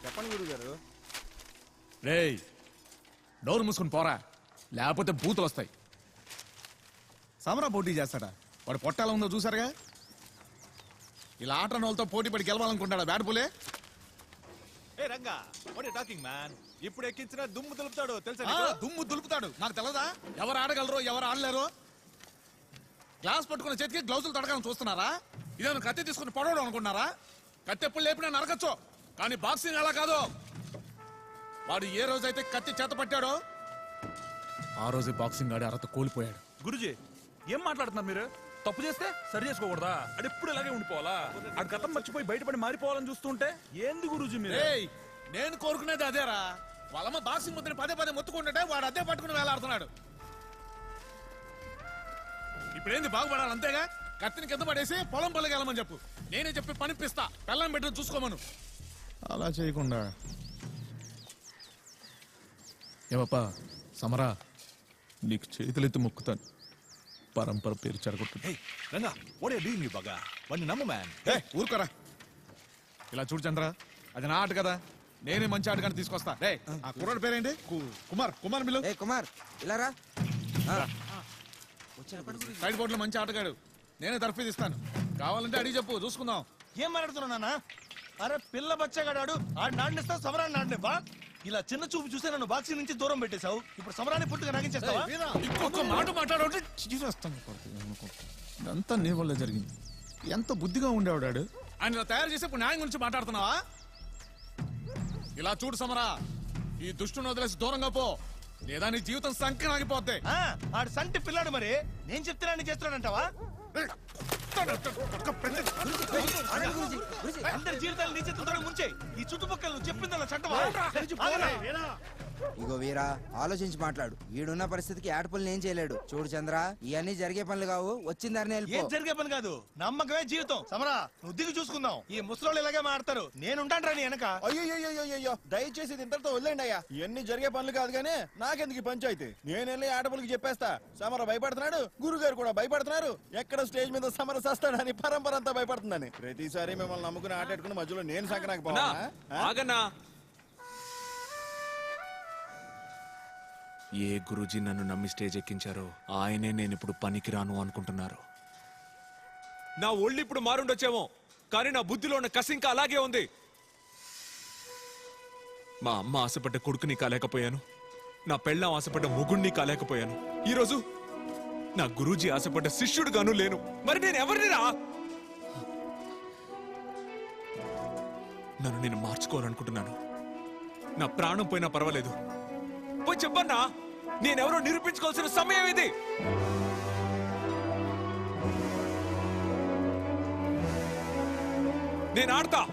చెప్పండి గురుగారు. రేయ్ డోర్ మూసుకుని పోరా, లేకపోతే బూతులు వస్తాయి. సమరా పోటీ చేస్తాడా? వాడు పొట్టాల ఉందో చూసారుగా. ఇలా ఆట వాళ్ళతో పోటీ పడి గెలవాలనుకుంటాడా బ్యాట్ పూలే? ఏ Ranga, what are talking man? ఇప్పుడు ఎక్కించిన దుమ్ము దులుపుతాడు తెలుసా? దుమ్ము దులుపుతాడు నాకు తెలదా? ఎవరు ఆడగలరో ఎవరు ఆడలేరో. గ్లాస్ పట్టుకున్న చేతికి గ్లౌజులు తడగాలని చూస్తున్నారా? ఇదేమో కత్తి తీసుకుని పొడవడం అనుకున్నారా? కత్తి ఎప్పుడు లేపినా నరకచ్చు, కానీ బాక్సింగ్ అలా కాదు. వాడు ఏ రోజైతే కత్తి చేత పట్టాడో ఆ రోజే బాక్సింగ్ ఆడి అర్హత కోల్పోయాడు. గురుజీ ఏం మాట్లాడుతున్నారు మీరు? తప్పు చేస్తే సరి చేసుకోకూడదా? అది ఎప్పుడు ఇలాగే ఉండిపోవాలా? ఆడు గతం మర్చిపోయి బయటపడి మారిపోవాలని చూస్తుంటే ఏంది గురుజీ మీరు? నేను కోరుకునేది అదేరా. వాళ్ళమ్మ బాక్సింగ్ ముద్దని పదే పదే మొత్తుకుంటే వాడు అదే పట్టుకుని వేలాడుతున్నాడు. ఇప్పుడేంది బాగుపడాలి అంతేగా. కత్తిని కింద పడేసి పొలం పొలగలమని చెప్పు. నేనే చెప్పి పనిపిస్తా, పెళ్ళం పెట్టి చూసుకోమను. అలా చేయకుండా ఏమప్పా సమరా, నీకు చేతులెత్తి మొక్కుతాను, పరంపర పేరు చెడగొట్టు. Ranga, what are doing? బాగా వాడిని నమ్ము మ్యాన్. ఊరుకోరా. ఇలా చూడు చంద్ర, అది నా ఆట కదా, నేనే మంచి ఆటగాని తీసుకొస్తా. ఆ కుర్రాడి పేరేంటి? కుమార్. కుమార్ మిల్లు. కుమార్ ఇలా రా. సైడ్ బోర్డులో మంచి ఆటగాడు, నేనే తర్ఫీదు ఇస్తాను. కావాలంటే అడిగి చెప్పు, చూసుకుందాం. ఏం మాట్లాడుతున్నా? అరే పిల్ల బచ్చగాడాడు, ఆడు నాడినిస్తా సమరాన్ని నాడినివ్వా? ఇలా చిన్న చూపు చూసే నన్ను బాక్సింగ్ నుంచి దూరం పెట్టేశావు. ఇప్పుడు సమరాన్ని పుట్టుగా నాగించేస్తావా? ఇంకొక మాట మాట్లాడు. ఇదంతా నీ వల్ల జరిగింది. ఎంత బుద్ధిగా ఉండేవాడాడు. ఆయన ఇలా తయారు చేసి ఇప్పుడు న్యాయం గురించి మాట్లాడుతున్నావా? ఇలా చూడు సమరా, ఈ దుష్టుని వదిలేసి దూరంగా పో, లేదా నీ జీవితం సంకనాగిపోద్ది. ఆడు సంటి పిల్లాడు, మరి నేను చెప్తున్నాను చేస్తున్నాడంటావా? అందరి జీవితాలు నీ చేతులతో ముంచే. ఈ చుట్టుపక్కల నువ్వు చెప్పిందల్లా చట్టమా? ఇగో వీరా, ఆలోచించి మాట్లాడు. ఈడున్న పరిస్థితికి ఆటపుల్ని ఏం చేయలేడు. చూడు చంద్ర, ఇవన్నీ జరిగే పనులు కావు. వచ్చిందని ఏం జరిగే పని కాదు, నమ్మకమే జీవితం. సమరా, నువ్వు దిగు చూసుకుందాం. ఈ ముసలోళ్ళు ఇలాగే మాడతారు, నేనుంటాను రా నీ వెనక. అయ్యో దయచేసి ఇది ఇంతటితో వదిలేండి అయ్యా. ఇవన్నీ జరిగే పనులు కాదు కానీ నాకెందుకు ఈ పంచాయతీ? నేను వెళ్ళి ఆటపులకి చెప్పేస్తా. సమర భయపడుతున్నాడు, గురుగారు కూడా భయపడుతున్నారు. ఎక్కడ స్టేజ్ మీద సమర సస్తాడని పరంపర అంతా భయపడుతుందని. ప్రతిసారి మిమ్మల్ని నమ్ముకుని ఆటెట్టుకుని మధ్యలో నేను సంకనాకి పోవాలా? ఏ గురూజీ నన్ను నమ్మి స్టేజ్ ఎక్కించారో ఆయనే నేను ఇప్పుడు పనికిరాను అనుకుంటున్నారు. నా ఒళ్ళు ఇప్పుడు మారుండొచ్చేమో, కానీ నా బుద్ధిలో ఉన్న కసి ఇంకా అలాగే ఉంది. మా అమ్మ ఆశపడ్డ కొడుకుని కాలేకపోయాను, నా పెళ్ళం ఆశపడ్డ మొగుణ్ణి కాలేకపోయాను. ఈరోజు నా గురూజీ ఆశపడ్డ శిష్యుడుగాను లేను. మరి నేను ఎవరినిరా? నన్ను నేను మార్చుకోవాలనుకుంటున్నాను. నా ప్రాణం పోయినా పర్వాలేదు, పోయి చెప్పన్నా, నేనెవరో నిరూపించుకోవాల్సిన సమయం ఇది. నేను ఆడతా.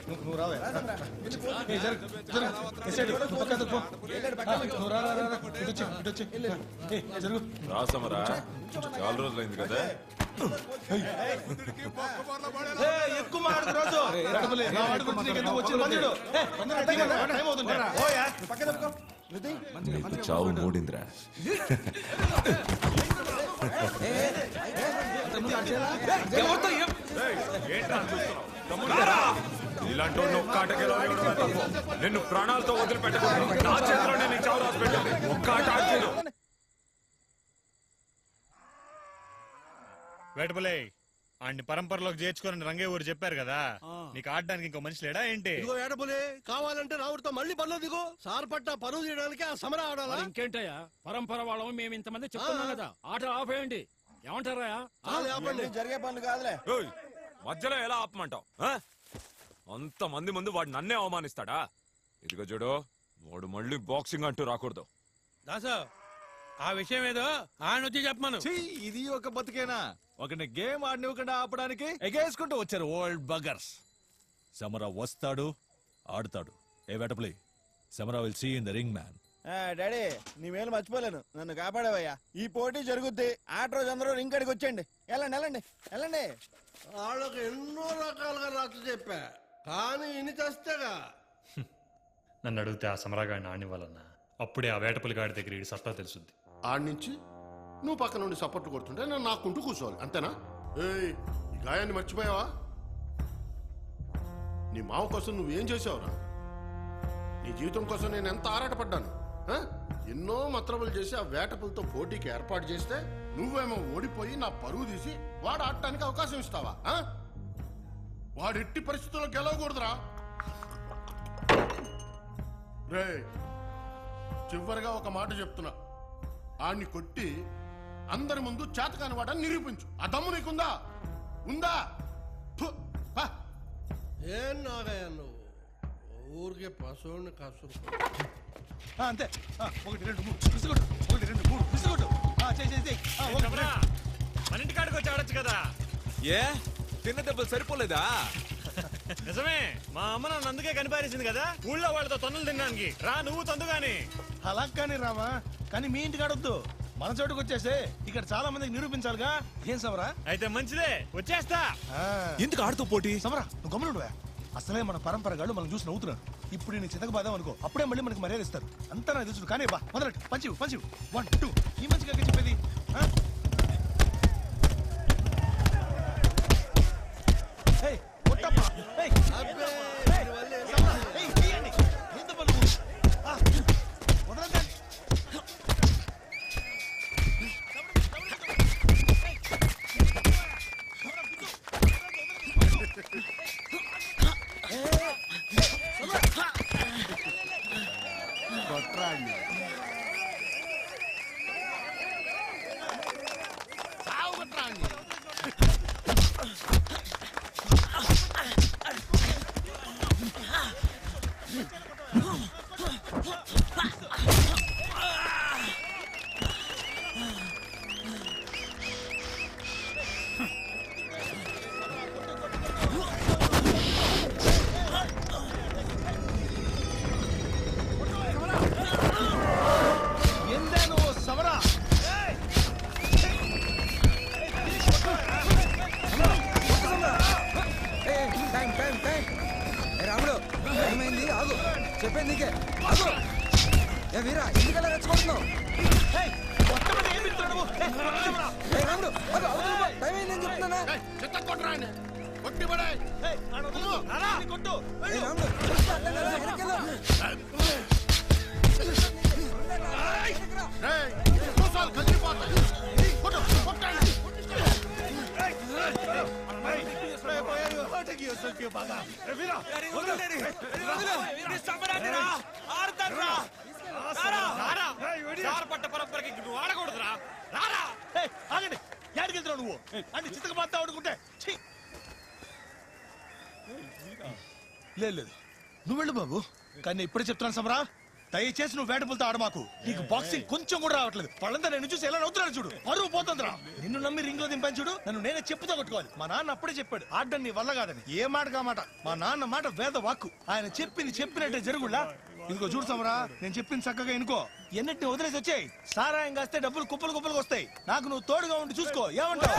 నువ్వు రావే. రాసమరా, చాలా రోజులైంది కదా. ఎక్కువ మాట్లాడు రోజు. చావు మూడిందిరా. ఇలాంటి నిన్ను ప్రాణాలతో వదిలిపెట్టకూడదు. నా చేతిలోనే నీ చావు రాసి పెట్టండి. ఒక్క ఆట ఆడలేదు. వేటపలే, ఆడిని పరంపరలోకి చేర్చుకోరని రంగే ఊరు చెప్పారు కదా. నీకు ఆడడానికి ఇంకో మనిషి లేడా ఏంటి? వేటపలే, కావాలంటే రావుడితో మళ్ళీ పనులు దిగు. సార్ పట్ట పరువు తీయడానికి ఆ సమర ఆడాలా? ఇంకేంటయ్యా, పరంపర వాళ్ళం మేము ఇంతమంది చెప్తున్నాం కదా, ఆట ఆపేయండి. ఏమంటారా? జరిగే పనులు కాదులే. మధ్యలో ఎలా ఆపమంటావు? అంతమంది ముందు వాడు నన్నే అవమానిస్తాడా? ఇదిగో చూడు, వాడు మళ్ళీ బాక్సింగ్ అంటూ రాకూడదు. దాసా, ఆ విషయం ఏదో ఆయన వచ్చి చెప్పమను. ఇది ఒక బతికేనా? ఒకటి గేమ్ ఆడినివ్వకుండా ఆపడానికి ఎగేసుకుంటూ వచ్చారు ఓల్డ్ బగర్స్. సమర వస్తాడు, ఆడతాడు. ఏ వేటప్లే, సమర will see in the ring man. Daddy, నీ మేలు మర్చిపోలేను, నన్ను కాపాడావయ్యా. ఈ పోటీ జరుగుద్ది, ఆట రోజు అందరూ రింగ్ కాడికి వచ్చేయండి. వెళ్ళండి వెళ్ళండి వెళ్ళండి. వాళ్ళకి ఎన్నో రకాలుగా రాత్రి చెప్పా, కానీ ఇని తెస్తేగా. నన్ను అడిగితే ఆ సమరాగాడిని ఆడినివ్వాలన్నా. అప్పుడే ఆ వేటపల్లి గాడి దగ్గర ఈ సత్తా తెలుసుద్ది. ఆడ్నుంచి నువ్వు పక్క నుండి సపోర్ట్ కొడుతుంటే నేను నాకుంటూ కూర్చోవాలి అంతేనా? ఏయ్, ఈ గాయాన్ని మర్చిపోయావా? నీ మావ కోసం నువ్వేం చేసావురా? నీ జీవితం కోసం నేను ఎంత ఆరాటపడ్డాను. ఎన్నో మత్రములు చేసి ఆ వేటపులతో పోటీకి ఏర్పాటు చేస్తే నువ్వేమో ఓడిపోయి నా పరువు తీసి వాడు ఆడటానికి అవకాశం ఇస్తావా? వాడు ఎట్టి పరిస్థితుల్లో గెలవకూడదురా. రే, చివరిగా ఒక మాట చెప్తున్నా, ఆడిని కొట్టి అందరి ముందు చేతకాని వాడని నిరూపించు. ఆ దమ్ము నీకుందా? ఉందా? ఏం నాగయ్య నువ్వు ఊరికే పశువుని కసు. అంతే. 1 2 3 విసుగుడు. 1 2 3 విసుగుడు. మన ఇంటి కాడికి వచ్చి ఆడొచ్చు కదా. ఏ తిన్న దెబ్బలు సరిపోలేదా? నిజమే, మా అమ్మ నన్ను అందుకే కనిపారేసింది కదా ఊళ్ళో వాళ్ళతో తన్నులు తినడానికి. రా నువ్వు తందుగాని. అలా కానీ రామా, కానీ మీ ఇంటికి ఆడొద్దు, మన చోటుకు వచ్చేసే. ఇక్కడ చాలా మందికి నిరూపించాలిగా. ఏం సమరా? అయితే మంచిదే, వచ్చేస్తా. ఎందుకు ఆడుతూ పోటీ? సమరా నువ్వు గమనుడువా, అసలే మన పరంపరగాళ్ళు మనం చూసి నవ్వుతున్నారు. ఇప్పుడు నేను చితక బాదాం అనుకో, అప్పుడే మళ్ళీ మనకి మర్యాద ఇస్తారు. అంతా నాకు తెలుసు. కానీ బా మొదలెట్టు. పంచివు 1 2 ఈ మంచిగా చెప్పేది. పట్ట పరంపరకి నువ్వు ఆడకూడదురా. ఆగండి, ఎక్కడికి వెళ్తున్నావు నువ్వు? అంటే చిత్తక బాధ ఆడుకుంటే లేదు. నువ్వు వెళ్ళు బాబు. కానీ ఇప్పుడే చెప్తున్నాను సమరా, దయచేసి నువ్వు వేటపులతో ఆడమాకు. నీకు బాక్సింగ్ కొంచెం కూడా రావట్లేదు. వాళ్ళంతా నేను చూసి ఎలా నవ్వుతున్నాడు చూడు. పరువు పోతుందిరా. నిన్ను నమ్మి రింగ్ లో దింపాను చూడు. నన్ను నేనే చెప్పుతో కొట్టుకోవాలి. మా నాన్న అప్పుడే చెప్పాడు, ఆడడం నీ వల్ల కాదని. ఏ మాట కామాట. మా నాన్న మాట వేద వాక్కు. ఆయన చెప్పినట్టే జరుగులా. ఇంకో చూడు సమరా, నేను చెప్పింది చక్కగా ఇనుకో. ఎన్నిటిని వదిలేసి వచ్చాయి. సారాయం కాస్తే డబ్బులు కుప్పలు వస్తాయి. నాకు నువ్వు తోడుగా ఉండి చూసుకో. ఏమంటావు?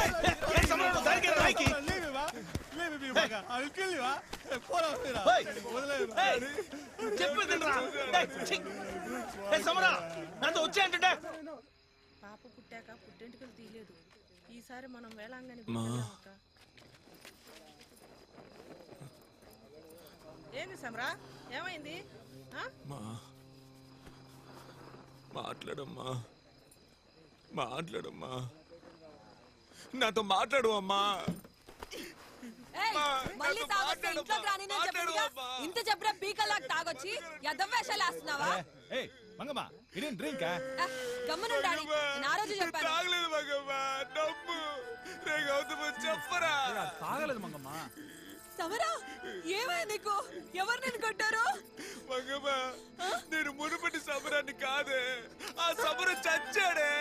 నాతో వచ్చాయంటే పాప పుట్టాక పుట్టెంటుకలు తీయలేదు. ఈసారి మనం వేళాంగని ఏంది సమరా, ఏమైంది? మాట్లాడమ్మా, నాతో మాట్లాడు అమ్మా. ఇంత చెప్పిన పీకల్లాగా తాగొచ్చి ఎదవేషాలు వేస్తున్నావా? తాగలేదు మంగమ్మ. సమరా, ఏమైంది నీకు? ఎవరు నిన్ను కొట్టారు? మంగమ్మ, నేను మునుపటి సమరాన్ని కాదే, ఆ సమరం చచ్చాడే.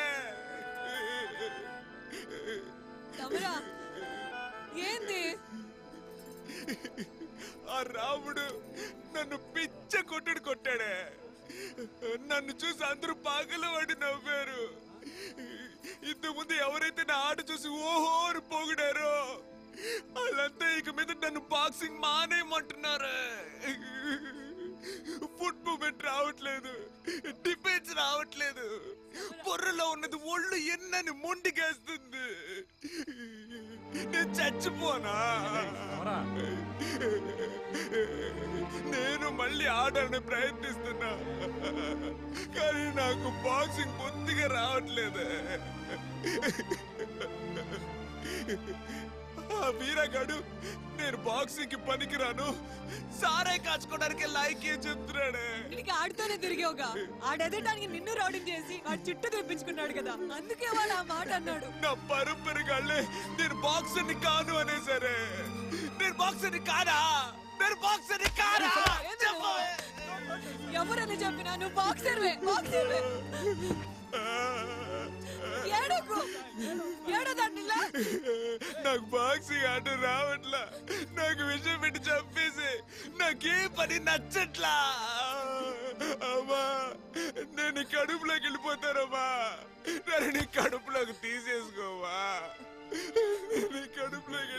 సమరా, ఏంది? ఆ రాముడు నన్ను పిచ్చ కొట్టాడే. నన్ను చూసి అందరూ పాగలు వాడి నవ్వారు. ఇంతకుముందు ఎవరైతే నా ఆట చూసి ఓహోరు పోగిడారో వాళ్ళంతా ఇక మీద నన్ను బాక్సింగ్ మానేయమంటున్నారు. ఫుట్బాల్ రావట్లేదు, డిఫెన్స్ రావట్లేదు, బుర్రలో ఉన్నది ఒళ్ళు ఎన్నని మొండికేస్తుంది. నేను చచ్చిపోనా? నేను మళ్ళీ ఆడాలని ప్రయత్నిస్తున్నా, కానీ నాకు బాక్సింగ్ బొత్తిగా రావట్లేదు. ఆ వీరగాడు నేను బాక్సింగ్ కి పనికిరాను, సారే కాచుకోవడానికి లైక్ ఏం చెప్తున్నాడే. ఆడుతూనే తిరిగావుగా, ఆడెదటానికి నిన్ను రౌడింగ్ చేసి ఆ చుట్టూ తెప్పించుకున్నాడు కదా, అందుకే వాడు ఆ మాట అన్నాడు. నా పరంపరగాళ్ళే నేను బాక్సర్ని కాను అనే సరే. నేను బాక్సర్ని కాదా? నేను బాక్సర్ని కాదా? ఎవరని చెప్పినా నువ్వు బాక్సర్వే, బాక్సర్వే. నాకు బాక్సింగ్ ఆట రావట్లా, నాకు విషయం పెట్టి చంపేసి నాకే పని నచ్చట్లా. అమ్మా నేను కడుపులోకి వెళ్ళిపోతానమ్మా, నన్ను నీ కడుపులోకి తీసేసుకోవా. కడుపులోకి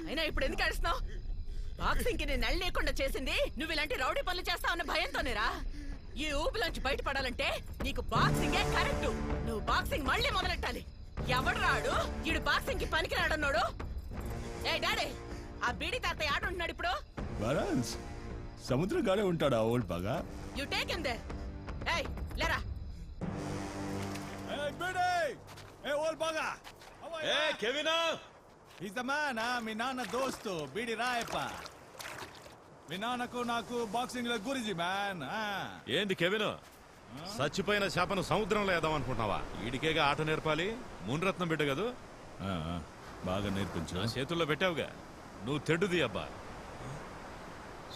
అయినా ఇప్పుడు ఎందుకు అడుస్తున్నావు? బాక్సింగ్ కి నేను నెల లేకుండా చేసింది నువ్వు ఇలాంటి రౌడీ పనులు చేస్తావన్న భయంతోనేరా. ఈ ఊపిలోంచి బయటపడాలంటే నీకు బాక్సింగే కరెక్ట్. నువ్వు బాక్సింగ్ మళ్ళీ మొదలెట్టాలి. ఎవడు రాడు ఈడు బాక్సింగ్ కి పనికి రాడన్నాడు? ఏ డాడీ, ఆ బీడి తాతయ్య ఆడుంటున్నాడు ఇప్పుడు. సముద్రం గాడే ఉంటాడా ఓల్డ్ బాగా? You take him there. ఏయ్ లేరా. మీ నాన్న దోస్తు బీడి రాయప్ప. మీ నాన్నకు నాకు బాక్సింగ్ లో గురించి మ్యాన్. ఏంది కెవిన్, చచ్చిపోయిన చేపను సముద్రంలో వేద్దాం అనుకుంటున్నావా? ఈడికేగా ఆట నేర్పాలి. మున్రత్నం బిడ్డ కదూ, బాగా నేర్పించు. నా చేతుల్లో పెట్టావుగా, నువ్వు తెడ్డుది అబ్బా.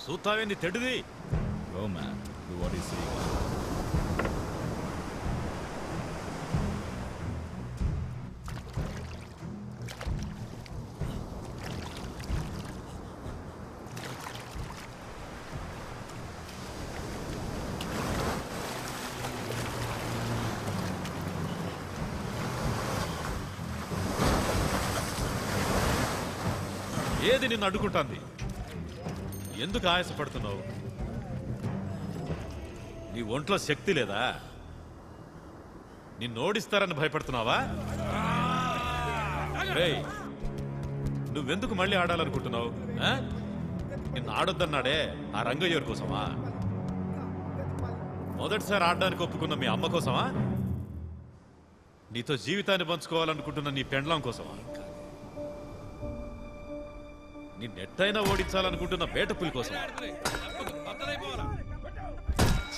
సూతావేంది తెడ్డుది? Oh man, do what you say. ఏది నిన్ను అడ్డుకుంటాంది? ఎందుకు ఆయాసపడుతున్నావు? నీ ఒంట్లో శక్తి లేదా? నిన్ను ఓడిస్తారని భయపడుతున్నావా? రేయ్, నువ్వెందుకు మళ్ళీ ఆడాలనుకుంటున్నావు? నిన్ను ఆడొద్దన్నాడే ఆ రంగయ్యూరు కోసమా? మొదటిసారి ఆడడానికి ఒప్పుకున్న మీ అమ్మ కోసమా? నీతో జీవితాన్ని పంచుకోవాలనుకుంటున్న నీ పెండ్లం కోసమా? నిన్నెట్టయినా ఓడించాలనుకుంటున్న వేటపులి కోసం?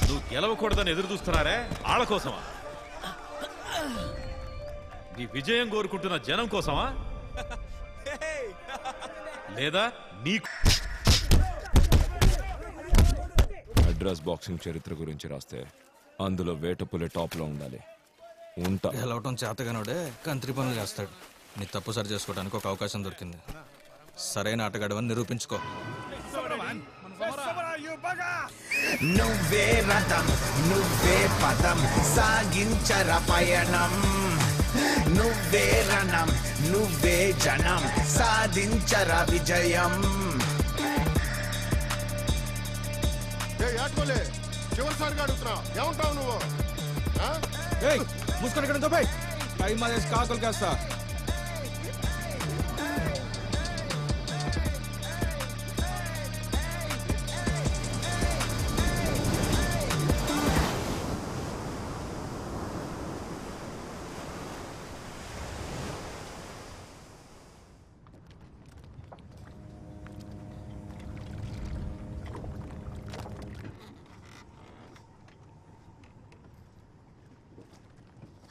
నువ్వు గెలవకూడదని ఎదురు చూస్తున్నారే ఆళ్ళ కోసమా? నీ విజయం కోరుకుంటున్న జనం కోసమా? లేదా నీకు? అడ్రస్ బాక్సింగ్ చరిత్ర గురించి రాస్తే అందులో వేటపులి టాప్ లో ఉండాలి. ఉంటా. గెలవటం చేతగానోడే కంత్రి పనులు చేస్తాడు. నీ తప్పు సరి చేసుకోవడానికి ఒక అవకాశం దొరికింది. సరైన ఆటగాడవని నిరూపించుకో. నువ్వే రథం, నువ్వే పదం, సాగించర పయనం. నువ్వే రణం, నువ్వే జనం, సాధించర విజయం. చివరి సారిగా అడుగుతున్నా, ఏమంటావు నువ్వు? మూసుకొని ఇక్కడ పోయి టైం అదేసి కాకులు కాస్తా.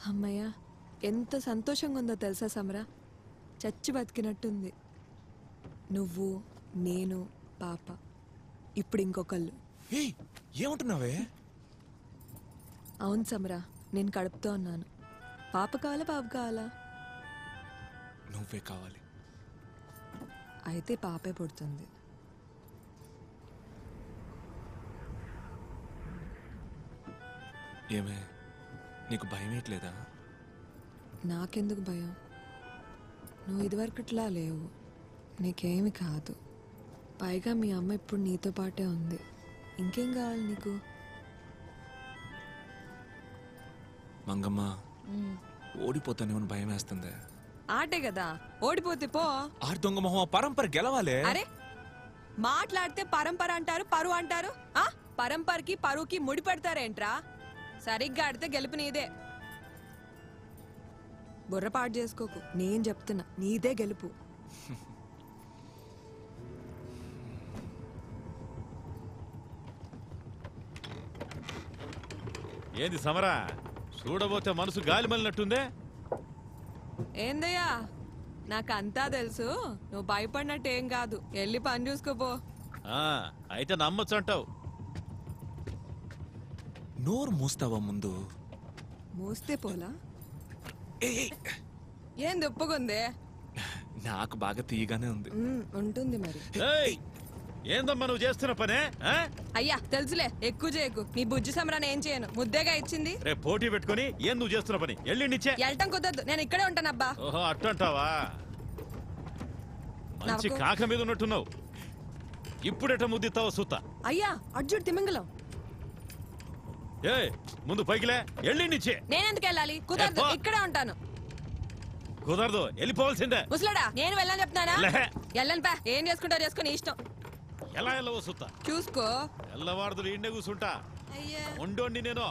అమ్మయ్య, ఎంత సంతోషంగా ఉందో తెలుసా సమరా? చచ్చి బతికినట్టుంది. నువ్వు, నేను, పాప, ఇప్పుడు ఇంకొకళ్ళు. ఏమంటున్నావే? అవును సమరా, నేను కడుపుతో ఉన్నాను. పాప కావాలా, బాబు కావాలా? నువ్వే కావాలి. అయితే పాపే పుడుతుంది. ఏమే, నీకు భయం ఏట్లేదా? నాకెందుకు భయం? నువ్వు ఇదివరకట్లా లేవు, నీకేమి కాదు. పైగా మీ అమ్మ ఇప్పుడు నీతో పాటే ఉంది. ఇంకేం కావాలి నీకు? మంగమ్మ ఓడిపోతానేమని భయం వేస్తుంది. ఆటే కదా, ఓడిపోతే పో. ఆరు దొంగ మొహం పరంపర గెలవాలే. అరే మాట్లాడితే పరంపర అంటారు, పరువు అంటారు. ఆ పరంపరకి పరువుకి ముడి పెడతారేంట్రా? సరిగ్గా ఆడితే గెలుపు నీదే. బుర్రపాటు చేసుకోకు, నేను చెప్తున్నా, నీదే గెలుపు. ఏంది సమరా, చూడబోతే మనసు గాలి మళ్ళినట్టుందే. ఏందయ్యా, నాకంతా తెలుసు. నువ్వు భయపడినట్టు ఏం కాదు. వెళ్ళి పని చూసుకోపో. అయితే నమ్మచ్చు అంటావు. నోరు మూస్తావా ముందు? మూస్తే పోలా? ఏంది ఒప్పుకుందే? నాకు బాగా తీయగానే ఉంది. ఉంటుంది మరి. ఏందమ్మా నువ్వు చేస్తున్న పనే? అయ్యా తెలుసులే, ఎక్కువ చేయకు. నీ బుజ్జి సమరాన్ని ఏం చేయను, ముద్దేగా ఇచ్చింది. రేపు పోటీ పెట్టుకుని ఏం నువ్వు చేస్తున్న పని? ఎల్లుండిచ్చే. వెళ్ళటం కుదరదు, నేను ఇక్కడే ఉంటానబ్బా. ఓహో అట్టంటావా? మంచి కాక మీద ఉన్నట్టున్నావు. ఇప్పుడెట ముద్దిస్తావో సూత. అయ్యా అర్జుడు తిమింగలం. ఏ ముందు పైకిలే, ఎల్లుండిచ్చే. నేనెందుకు వెళ్ళాలి? కుదరదు, ఇక్కడే ఉంటాను. కుదరదు, వెళ్ళిపోవాల్సిందే. ముసలాడా, నేను వెళ్ళని చెప్తానా? లే. వెళ్ళను పా, ఏం చేసుకుంటారు చేసుకుని ఇష్టం. ఎలా వెళ్ళవో సూత. చూసుకో. ఎల్లవాడుదులు ఇండే కూర్చుంటా. అయ్యా ఉండండి నేను